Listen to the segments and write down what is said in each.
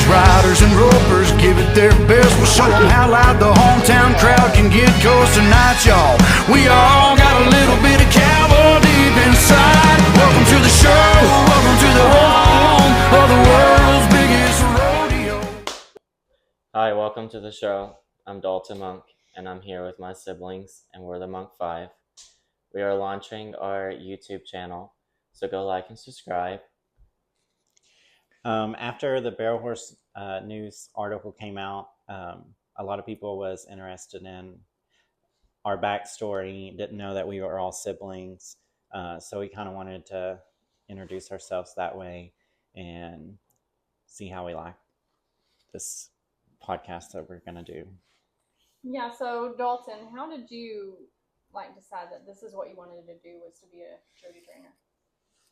riders and ropers give it their best. We'll show them how loud the hometown crowd can get. 'Cause tonight, y'all, we all got a little bit of cowboy deep inside. Welcome to the show, welcome to the home of the world's biggest rodeo. Hi, welcome to the show. I'm Dalton Monk, and I'm here with my siblings, and we're the Monk 5. We are launching our YouTube channel, so go like and subscribe. After the Barrel Horse news article came out, a lot of people was interested in our backstory, didn't know that we were all siblings, so we kind of wanted to introduce ourselves that way and see how we like this podcast that we're going to do. Yeah, so Dalton, how did you decide that this is what you wanted to do, was to be a jody trainer?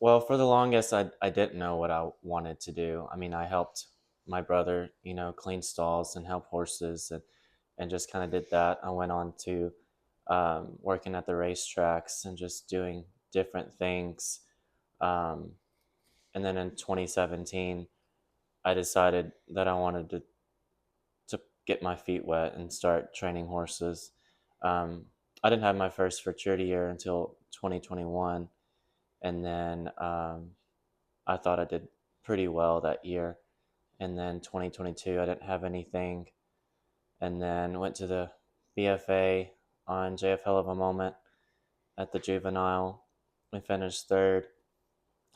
Well, for the longest, I didn't know what I wanted to do. I mean, I helped my brother, clean stalls and help horses, and just kind of did that. I went on to working at the racetracks and just doing different things. And then in 2017, I decided that I wanted to get my feet wet and start training horses. I didn't have my first futurity year until 2021. And then I thought I did pretty well that year. And then 2022, I didn't have anything. And then went to the BFA on JFL of a moment at the juvenile. We finished third.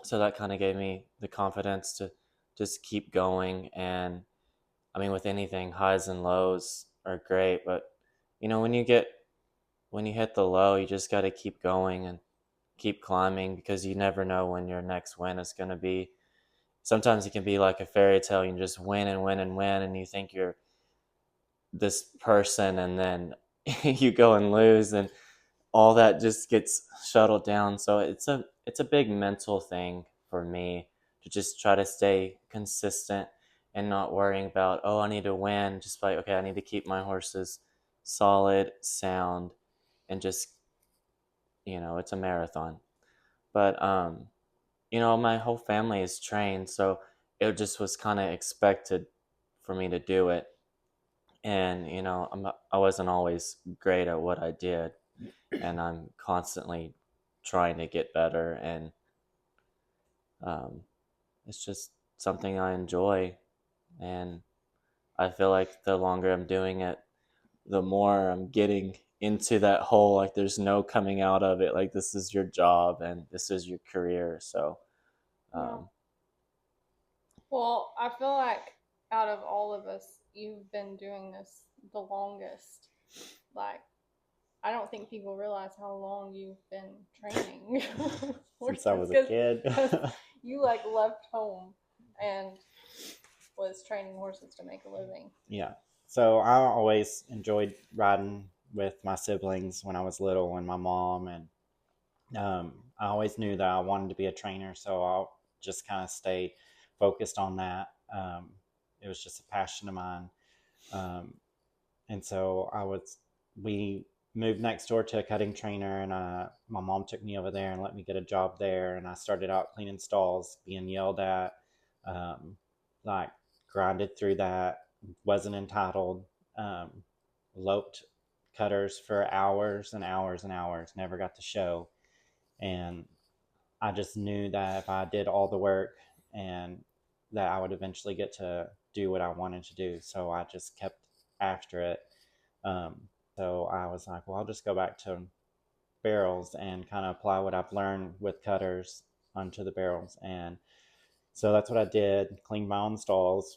So that kind of gave me the confidence to just keep going. And I mean, with anything, highs and lows are great. But, when you hit the low, you just got to keep going and keep climbing, because you never know when your next win is going to be. Sometimes it can be like a fairy tale. You just win and win and win, and you think you're this person, and then you go and lose, and all that just gets shuttled down. So it's a big mental thing for me to just try to stay consistent and not worrying about, oh, I need to win. Just like, okay, I need to keep my horses solid, sound, and just, it's a marathon. But, my whole family is trained, so it just was kind of expected for me to do it. And, I wasn't always great at what I did, and I'm constantly trying to get better. And it's just something I enjoy. And I feel like the longer I'm doing it, the more I'm getting into that hole. Like, there's no coming out of it. Like, this is your job and this is your career. So, Well, I feel like out of all of us, you've been doing this the longest. I don't think people realize how long you've been training. Since I was a kid. You left home and was training horses to make a living. Yeah. So I always enjoyed riding with my siblings when I was little, and my mom, and I always knew that I wanted to be a trainer, so I'll just kind of stay focused on that. It was just a passion of mine. And so we moved next door to a cutting trainer, and my mom took me over there and let me get a job there. And I started out cleaning stalls, being yelled at, grinded through that, wasn't entitled, loped cutters for hours and hours and hours, never got to show. And I just knew that if I did all the work, and that I would eventually get to do what I wanted to do. So I just kept after it. So I was like, well, I'll just go back to barrels and kind of apply what I've learned with cutters onto the barrels. And so that's what I did. Cleaned my own stalls,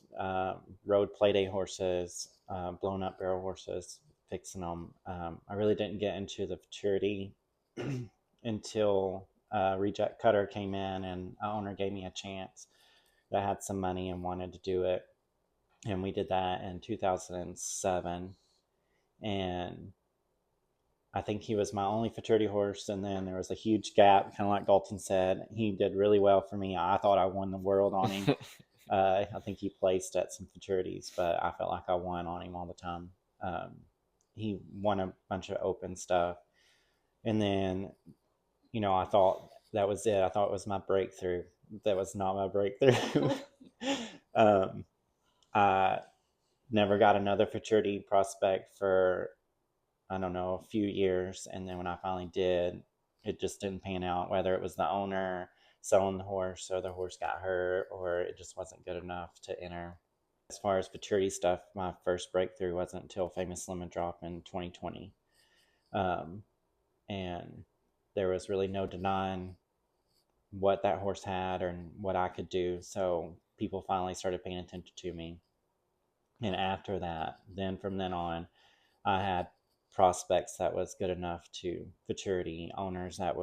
rode Playday horses, blown up barrel horses, fixing them. I really didn't get into the futurity until Reject Cutter came in, and an owner gave me a chance that had some money and wanted to do it. And we did that in 2007. And I think he was my only futurity horse. And then there was a huge gap, kind of like Dalton said. He did really well for me. I thought I won the world on him. I think he placed at some futurities, but I felt like I won on him all the time. He won a bunch of open stuff. And then, I thought that was it. I thought it was my breakthrough. That was not my breakthrough. I never got another futurity prospect for, I don't know, a few years. And then when I finally did, it just didn't pan out, whether it was the owner selling the horse or the horse got hurt or it just wasn't good enough to enter. As far as futurity stuff, my first breakthrough wasn't until Famous Lemon Drop in 2020. And there was really no denying what that horse had and what I could do. So people finally started paying attention to me. And after that, then from then on, I had prospects that was good enough to futurity, owners that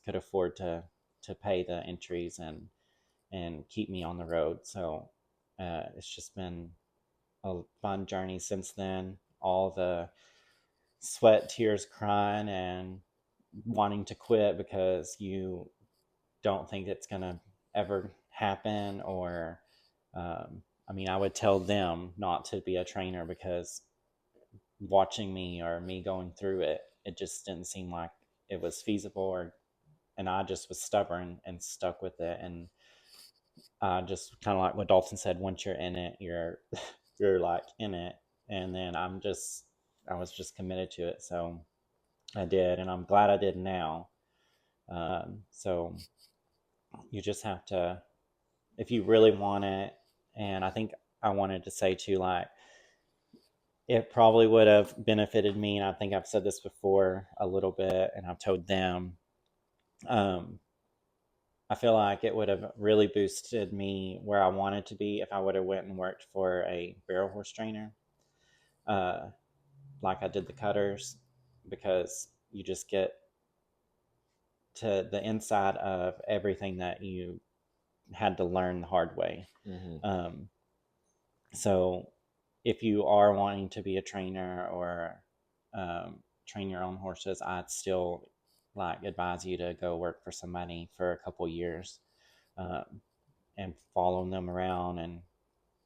could afford to pay the entries and keep me on the road. So it's just been a fun journey since then. All the sweat, tears, crying, and wanting to quit because you don't think it's gonna ever happen. Or I mean, I would tell them not to be a trainer because watching me or me going through it, it just didn't seem like it was feasible, and I just was stubborn and stuck with it. And just kind of like what Dalton said, once you're in it, you're like in it. And then I was just committed to it. So I did, and I'm glad I did now. So you just have to, if you really want it. And I think I wanted to say too, like, it probably would have benefited me, and I think I've said this before a little bit, and I've told them, I feel like it would have really boosted me where I wanted to be if I would have went and worked for a barrel horse trainer, like I did the cutters, because you just get to the inside of everything that you had to learn the hard way. Mm-hmm. So if you are wanting to be a trainer or train your own horses, I'd still like advise you to go work for somebody for a couple years and follow them around and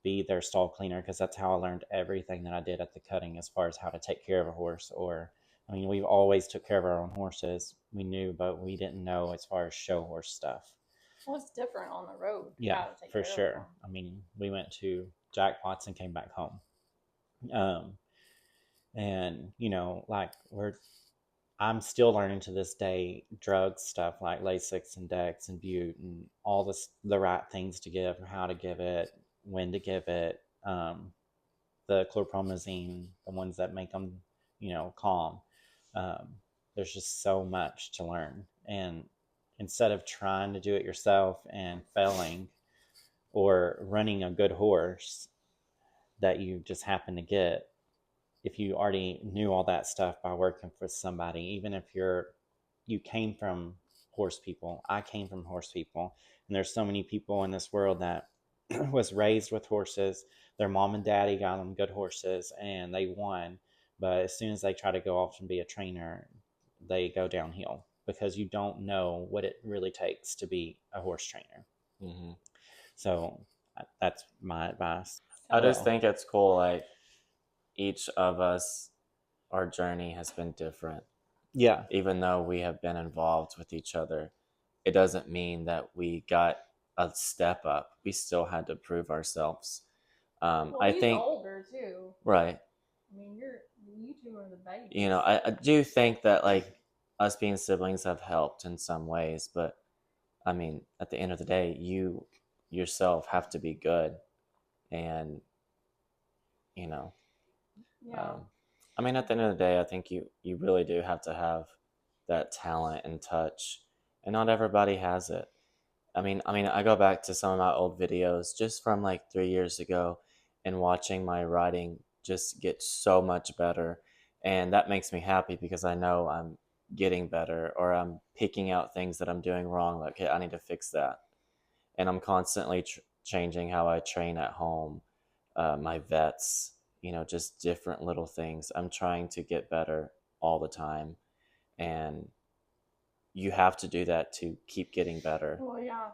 be their stall cleaner, because that's how I learned everything that I did at the cutting as far as how to take care of a horse. Or, I mean, we've always took care of our own horses. We knew, but we didn't know as far as show horse stuff. Well, it's different on the road. Yeah, for sure. I mean, we went to jackpots and came back home. And, you know, like I'm still learning to this day drug stuff like Lasix and Dex and Butte and all the right things to give, how to give it, when to give it, the chlorpromazine, the ones that make them, you know, calm. There's just so much to learn. And instead of trying to do it yourself and failing, or running a good horse that you just happen to get, if you already knew all that stuff by working for somebody, even if you came from horse people, I came from horse people, and there's so many people in this world that was raised with horses, their mom and daddy got them good horses and they won, but as soon as they try to go off and be a trainer, they go downhill because you don't know what it really takes to be a horse trainer. Mm-hmm. So that's my advice. I just think it's cool, like, each of us, our journey has been different. Yeah. Even though we have been involved with each other, it doesn't mean that we got a step up. We still had to prove ourselves. I think older too. Right. I mean, you two are the babies. You know, I do think that, like, us being siblings have helped in some ways, but I mean, at the end of the day, you yourself have to be good, and you know. Yeah. I mean, at the end of the day, I think you really do have to have that talent and touch, and not everybody has it. I mean, I go back to some of my old videos just from like 3 years ago, and watching my riding just get so much better, and that makes me happy because I know I'm getting better, or I'm picking out things that I'm doing wrong. Like, hey, I need to fix that, and I'm constantly changing how I train at home, my vets. You know, just different little things. I'm trying to get better all the time. And you have to do that to keep getting better. Well, yeah.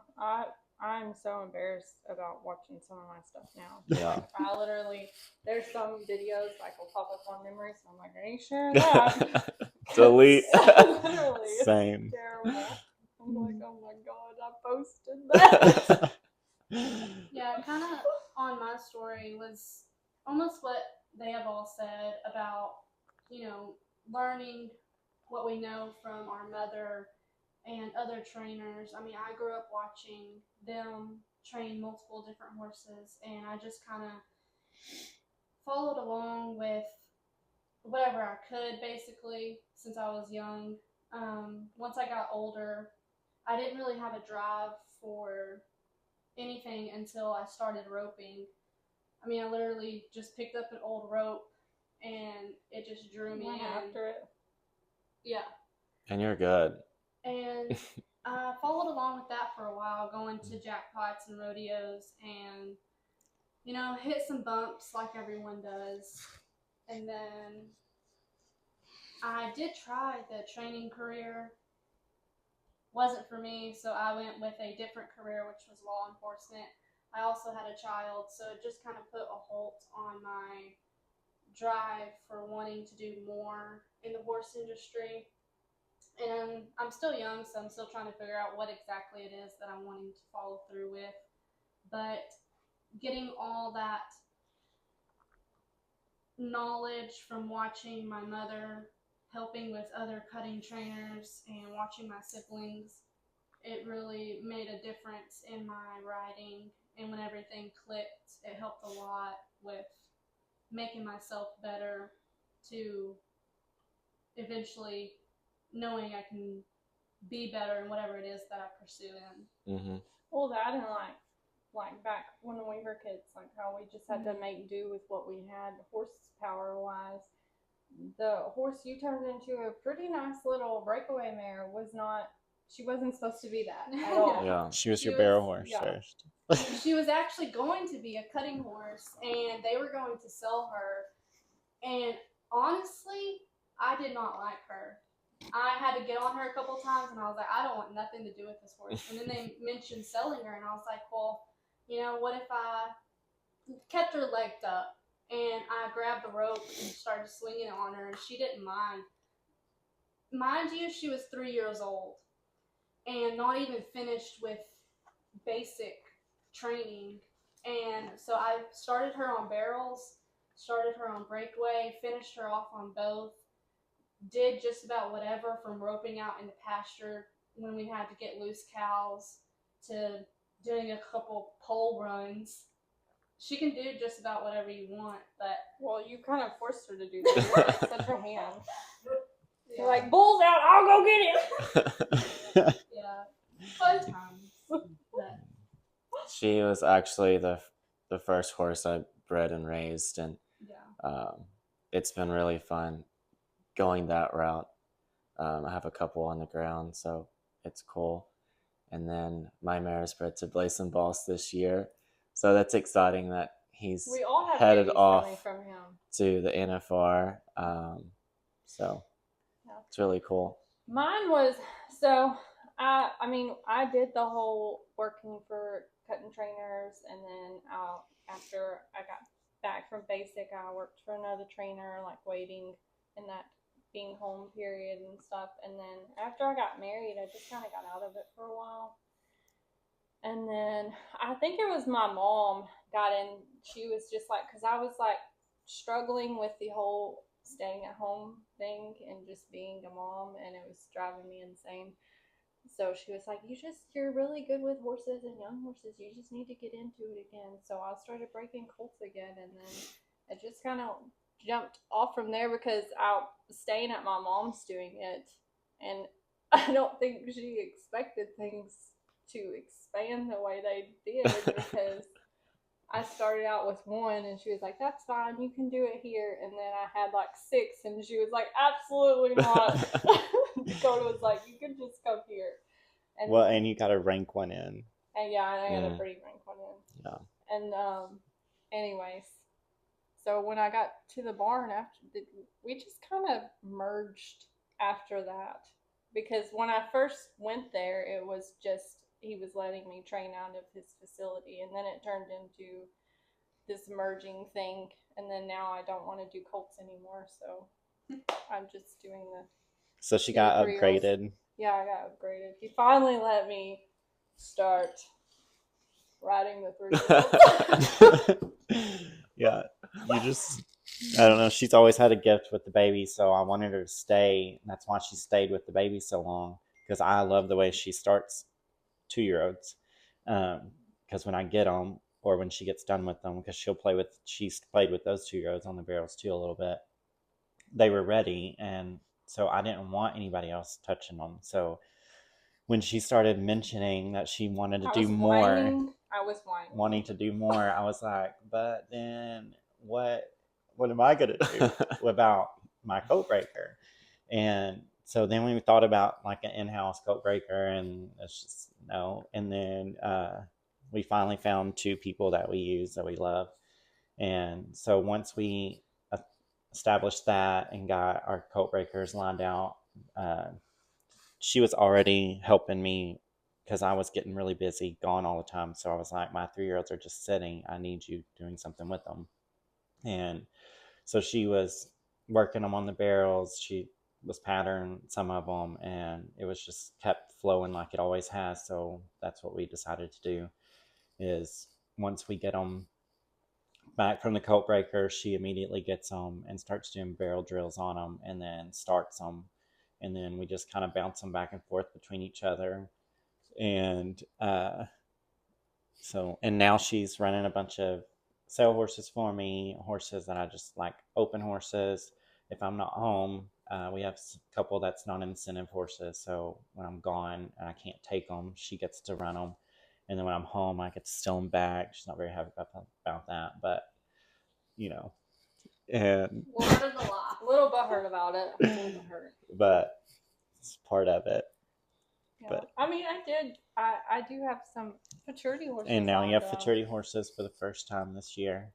I'm so embarrassed about watching some of my stuff now. Yeah. I literally, there's some videos like will pop up on memories, and I'm like, are you sure that? Delete. Literally. Same. It's terrible. I'm like, oh my God, I posted that. Yeah, kind of on my story was almost what they have all said about, learning what we know from our mother and other trainers. I mean, I grew up watching them train multiple different horses, and I just kind of followed along with whatever I could, basically, since I was young. Once I got older, I didn't really have a drive for anything until I started roping. I mean, I literally just picked up an old rope and it just drew me Went in. after it. Yeah. And you're good. And I followed along with that for a while, going to jackpots and rodeos and, hit some bumps like everyone does. And then I did try the training career. Wasn't for me, so I went with a different career, which was law enforcement. I also had a child, so it just kind of put a halt on my drive for wanting to do more in the horse industry. And I'm still young, so I'm still trying to figure out what exactly it is that I'm wanting to follow through with. But getting all that knowledge from watching my mother, helping with other cutting trainers, and watching my siblings, it really made a difference in my riding. And when everything clicked, it helped a lot with making myself better to eventually knowing I can be better in whatever it is that I pursue in. Mm-hmm. Well, that and like back when we were kids, like how we just had to make do with what we had, horsepower wise. The horse you turned into a pretty nice little breakaway mare she wasn't supposed to be that at all. Yeah. She was She your was- barrel horse yeah. first. She was actually going to be a cutting horse, and they were going to sell her. And honestly, I did not like her. I had to get on her a couple times, and I was like, I don't want nothing to do with this horse. And then they mentioned selling her, and I was like, well, what if I kept her legged up, and I grabbed the rope and started swinging it on her, and she didn't mind. Mind you, she was 3 years old and not even finished with basic training. And so I started her on barrels, started her on breakaway, finished her off on both, did just about whatever from roping out in the pasture when we had to get loose cows to doing a couple pole runs. She can do just about whatever you want, but Well, you kind of forced her to do that. You're like such a hand. You're yeah, like, bull's out, I'll go get it. yeah, fun times. But She was actually the first horse I bred and raised, and yeah, it's been really fun going that route. I have a couple on the ground, so it's cool. And then my mare is bred to Blason Boss this year, so that's exciting that he's We all have headed babies coming off from him. to the NFR. So Yeah. it's really cool. Mine was I did the whole working for cutting trainers, and then after I got back from basic, I worked for another trainer, like waiting in that being home period and stuff. And then after I got married, I just kind of got out of it for a while. And then I think it was my mom got in. She was just like, because I was like struggling with the whole staying at home thing and just being a mom, and it was driving me insane. So she was like, you're really good with horses and young horses. You just need to get into it again. So I started breaking colts again, and then it just kind of jumped off from there because I was staying at my mom's doing it, and I don't think she expected things to expand the way they did because I started out with one, and she was like, that's fine, you can do it here. And then I had like 6, and she was like, absolutely not. Dakota was like, you can just come here. And Well, and you got to rank one in. and yeah, I had a pretty rank one in. Yeah. And anyways, so when I got to the barn we just kind of merged after that, because when I first went there, it was just he was letting me train out of his facility, and then it turned into this merging thing, and then now I don't want to do colts anymore, so I'm just doing the. So she got upgraded. Yeah, I got upgraded. He finally let me start riding the 3-year-old. Yeah, you just, I don't know. She's always had a gift with the baby, so I wanted her to stay. That's why she stayed with the baby so long, because I love the way she starts 2-year-olds. Because when I get them, or when she gets done with them, because she's played with those 2-year-olds on the barrels too a little bit. They were ready, and so I didn't want anybody else touching them. So when she started mentioning that she wanted to do more, I was whining. wanting to do more, I was like, but then what am I going to do about my coat breaker? And so then we thought about like an in-house coat breaker, and it's just no. And then we finally found 2 people that we use that we love. And so once we established that and got our coat breakers lined out, she was already helping me because I was getting really busy, gone all the time. So I was like, my 3-year-olds are just sitting. I need you doing something with them. And so she was working them on the barrels. She was patterning some of them, and it was just kept flowing like it always has. So that's what we decided to do, is once we get them back from the coat breaker, she immediately gets them and starts doing barrel drills on them, and then starts them. And then we just kind of bounce them back and forth between each other. And and now she's running a bunch of sale horses for me, horses that I just like, open horses. If I'm not home, we have a couple that's non-incentive horses. So when I'm gone and I can't take them, she gets to run them. And then when I'm home, I get to steal them back. She's not very happy about that, but and Word of the law. A little butthurt about it. A little butthurt. But it's part of it. Yeah. But I mean, I do have some futurity horses. And now on you have the- futurity horses for the first time this year.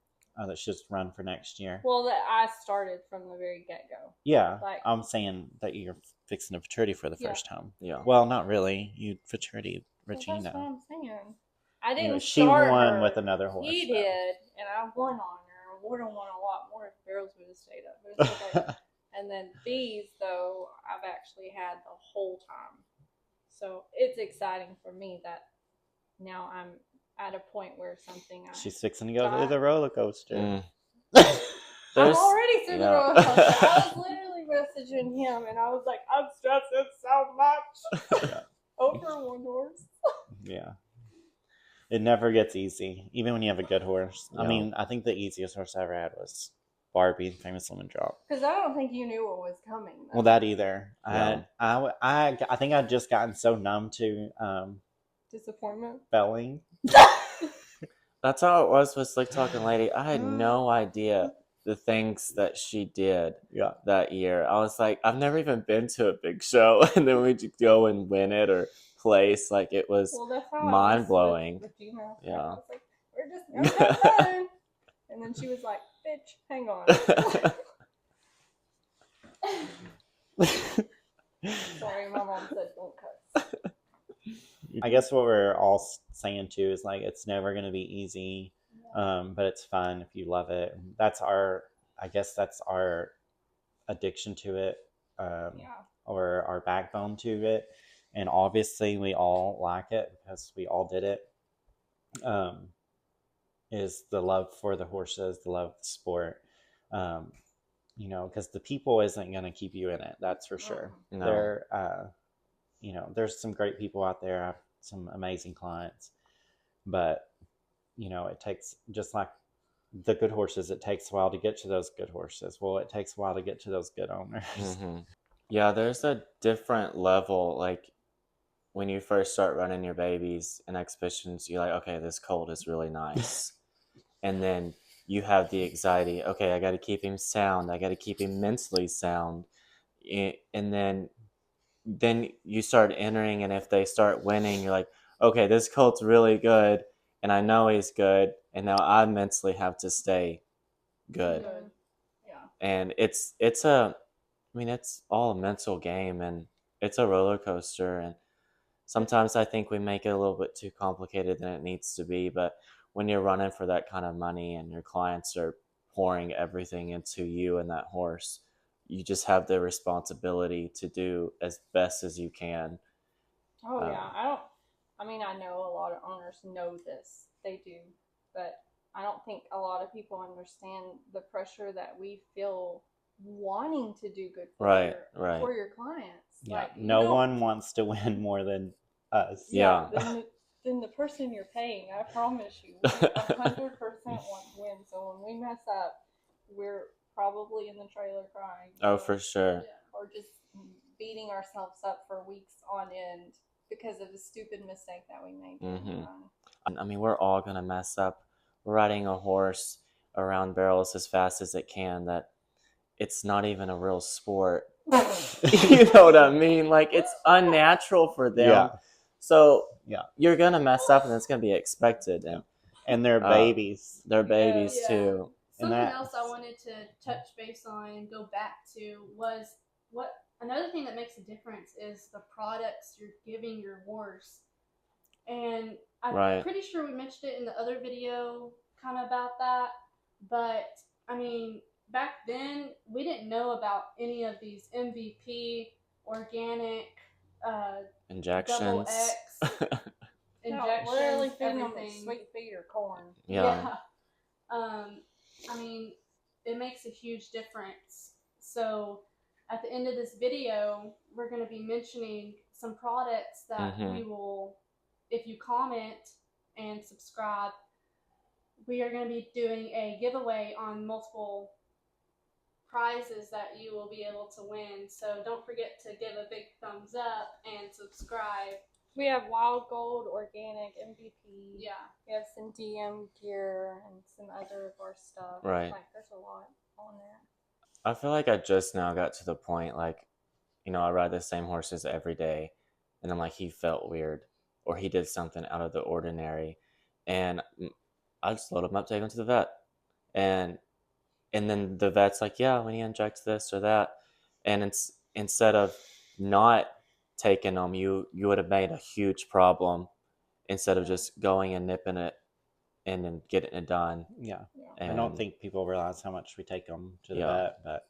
That's just run for next year. Well, that I started from the very get-go. Yeah, like- I'm saying that you're fixing a futurity for the Yeah. first time. Yeah. Well, not really. You futurity Well, Regina. that's what I'm saying. I didn't Anyway, she start won her. with another horse. He though. did, and I won on her. I would have won a lot more if barrels would have stayed up. But it's okay. And then these, though, I've actually had the whole time. So it's exciting for me that now I'm at a point where something She's fixing to go God. through the roller coaster. Mm. I'm There's- already through the yeah. roller coaster. I was literally messaging him, and I was like, I'm stressing so much Yeah. over one horse. Yeah. It never gets easy, even when you have a good horse. I Yeah. mean, I think the easiest horse I ever had was Barbie, Famous Lemon Drop. Because I don't think you knew what was coming. Though. Well, that either. Yeah. I think I'd just gotten so numb to Disappointment. belling. That's how it was with Slick Talking Lady. I had no idea the things that she did Yeah. that year. I was like, I've never even been to a big show, and then we just go and win it or place. Like, it was Well, that's how I was mind-blowing. with Regina. Yeah. I was like, we're just gonna have fun. And then she was like, bitch, hang on. Sorry, my mom said don't cuss. I guess what we're all saying too is like, it's never going to be easy, but it's fun if you love it. I guess that's our addiction to it, or our backbone to it. And obviously we all like it because we all did it. Is the love for the horses, the love of the sport. Because the people isn't going to keep you in it. That's for sure. No. There's some great people out there. I have some amazing clients, but it takes, just like the good horses, it takes a while to get to those good horses. Well, it takes a while to get to those good owners. Mhm. Yeah, there's a different level. Like, when you first start running your babies in exhibitions, you're like, okay, this colt is really nice. And then you have the anxiety, okay, I got to keep him sound. I got to keep him mentally sound. And then you start entering, and if they start winning, you're like, okay, this colt's really good, and I know he's good, and now I mentally have to stay good. Yeah. And it's all a mental game, and it's a roller coaster, and sometimes I think we make it a little bit too complicated than it needs to be. But when you're running for that kind of money and your clients are pouring everything into you and that horse, you just have the responsibility to do as best as you can. Oh yeah. I know a lot of owners know this, they do, but I don't think a lot of people understand the pressure that we feel wanting to do good for Right, right. for your clients. Yeah, Like, you no don't- one wants to win more than us. Yeah. Than the person you're paying. I promise you, we 100% want to win. So when we mess up, we're probably in the trailer crying. Oh, for sure. Or just beating ourselves up for weeks on end because of a stupid mistake that we made. I mean, we're all gonna mess up. We're riding a horse around barrels as fast as it can. That it's not even a real sport. You know what I mean? Like, it's unnatural for them. Yeah. So Yeah. you're gonna mess up, and it's gonna be expected. And they're babies. They're babies Yeah. too. Something else I wanted to touch base on and go back to was another thing that makes a difference is the products you're giving your horse. And I'm pretty sure we mentioned it in the other video kind of about that. But, I mean, back then, we didn't know about any of these MVP, organic, Injections. double X, injections, literally feeding them everything. sweet feed or corn. Yeah. I mean, it makes a huge difference. So at the end of this video, we're going to be mentioning some products that we will, if you comment and subscribe, we are going to be doing a giveaway on multiple prizes that you will be able to win. So don't forget to give a big thumbs up and subscribe. We have Wild Gold, Organic, MVP. Yeah. We have some DM gear and some other of our stuff. Right. Like, there's a lot on there. I feel like I just now got to the point, like, you know, I ride the same horses every day, and I'm like, he felt weird, or he did something out of the ordinary, and I just load him up, take him to the vet, and then the vet's like, yeah, we need to inject this or that, and it's instead of not taking them, you would have made a huge problem instead of just going and nipping it and then getting it done. Yeah. And I don't think people realize how much we take them to the vet, but,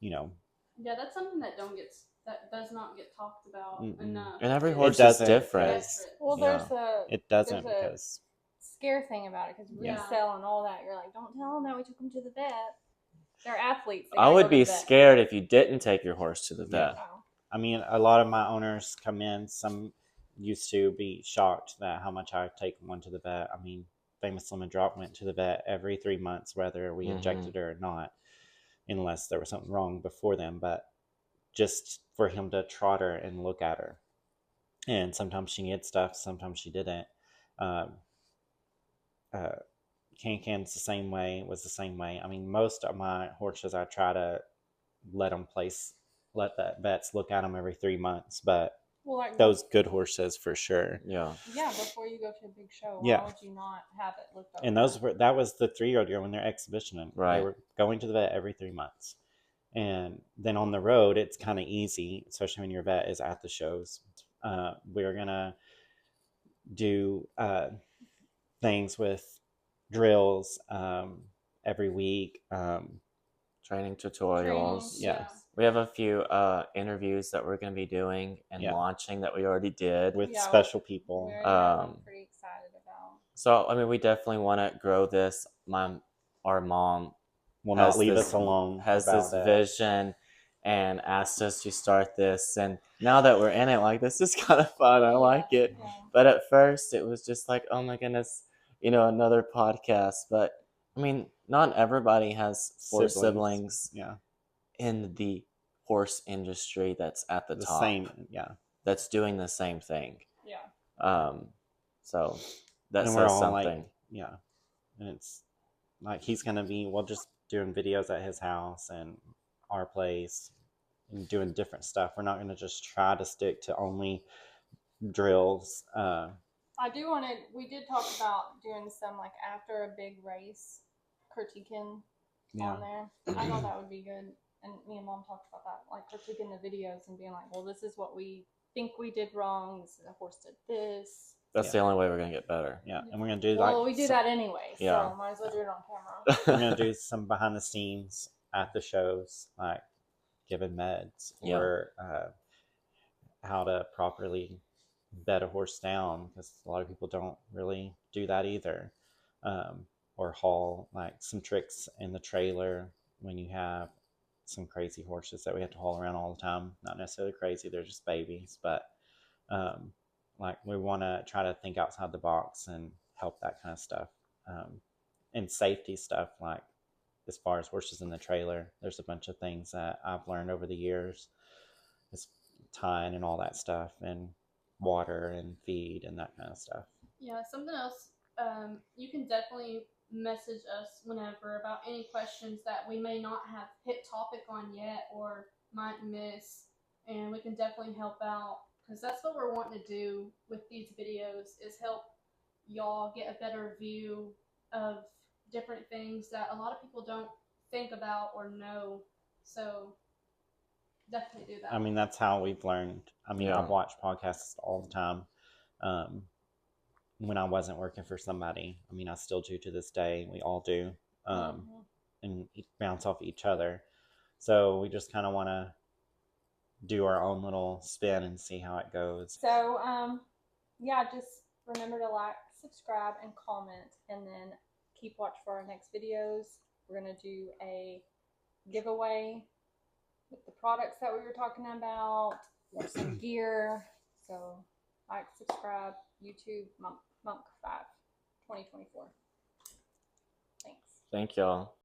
you know. Yeah, that's something that does not get talked about enough. And every horse is different. Well, there's a it doesn't there's a because scare thing about it because resell and all that. You're like, don't tell them that we took them to the vet. They're athletes. I would be scared if you didn't take your horse to the vet. I mean, a lot of my owners come in. Some used to be shocked that how much I take one to the vet. I mean, Famous Lemon Drop went to the vet every 3 months, whether we injected her or not, unless there was something wrong before then. But just for him to trot her and look at her, and sometimes she needed stuff, sometimes she didn't. Can-Can's the same way. Was the same way. I mean, most of my horses, I try to let the vets look at them every 3 months, but those good horses for sure. Yeah, before you go to a big show, Yeah. why would you not have it looked over? And that was the 3-year-old girl when they're exhibitioning. Right. They were going to the vet every 3 months. And then on the road, it's kind of easy, especially when your vet is at the shows. We're going to do things with drills every week. Training tutorials. Yeah. We have a few interviews that we're going to be doing and launching that we already did. With special people. I'm pretty excited about. So, I mean, we definitely want to grow this. Our mom will not leave us alone. Has this vision and asked us to start this. And now that we're in it, like, this is kind of fun. I like it. Yeah. But at first, it was just like, oh my goodness, you know, another podcast. But, I mean, not everybody has four siblings in the horse industry that's at the top. That's doing the same thing. Yeah. So that says something. And it's like he's gonna be just doing videos at his house and our place and doing different stuff. We're not gonna just try to stick to only drills. We did talk about doing some, like, after a big race, critiquing on there. I thought that would be good. And me and Mom talked about that, like critiquing the videos and being like, well, this is what we think we did wrong. The horse did this. That's the only way we're going to get better. Yeah, and we're going to do Well, we do that anyway, so might as well do it on camera. We're going to do some behind the scenes at the shows, like giving meds or how to properly bed a horse down, because a lot of people don't really do that either. Or haul like some tricks in the trailer when you have some crazy horses that we have to haul around all the time. Not necessarily crazy, they're just babies, but like we want to try to think outside the box and help that kind of stuff. And safety stuff, like as far as horses in the trailer, there's a bunch of things that I've learned over the years. It's tying and all that stuff, and water and feed and that kind of stuff. Yeah, something else. You can definitely message us whenever about any questions that we may not have hit topic on yet or might miss, and we can definitely help out, because that's what we're wanting to do with these videos, is help y'all get a better view of different things that a lot of people don't think about or know. So definitely do that. I mean, that's how we've learned. I mean, Yeah. I've watched podcasts all the time. When I wasn't working for somebody, I mean, I still do to this day. We all do, and bounce off each other. So we just kind of want to do our own little spin and see how it goes. So, yeah, just remember to like, subscribe, and comment, and then keep watch for our next videos. We're going to do a giveaway with the products that we were talking about, or some gear. So, like, subscribe, YouTube, Monk 5, 2024. Thanks. Thank y'all.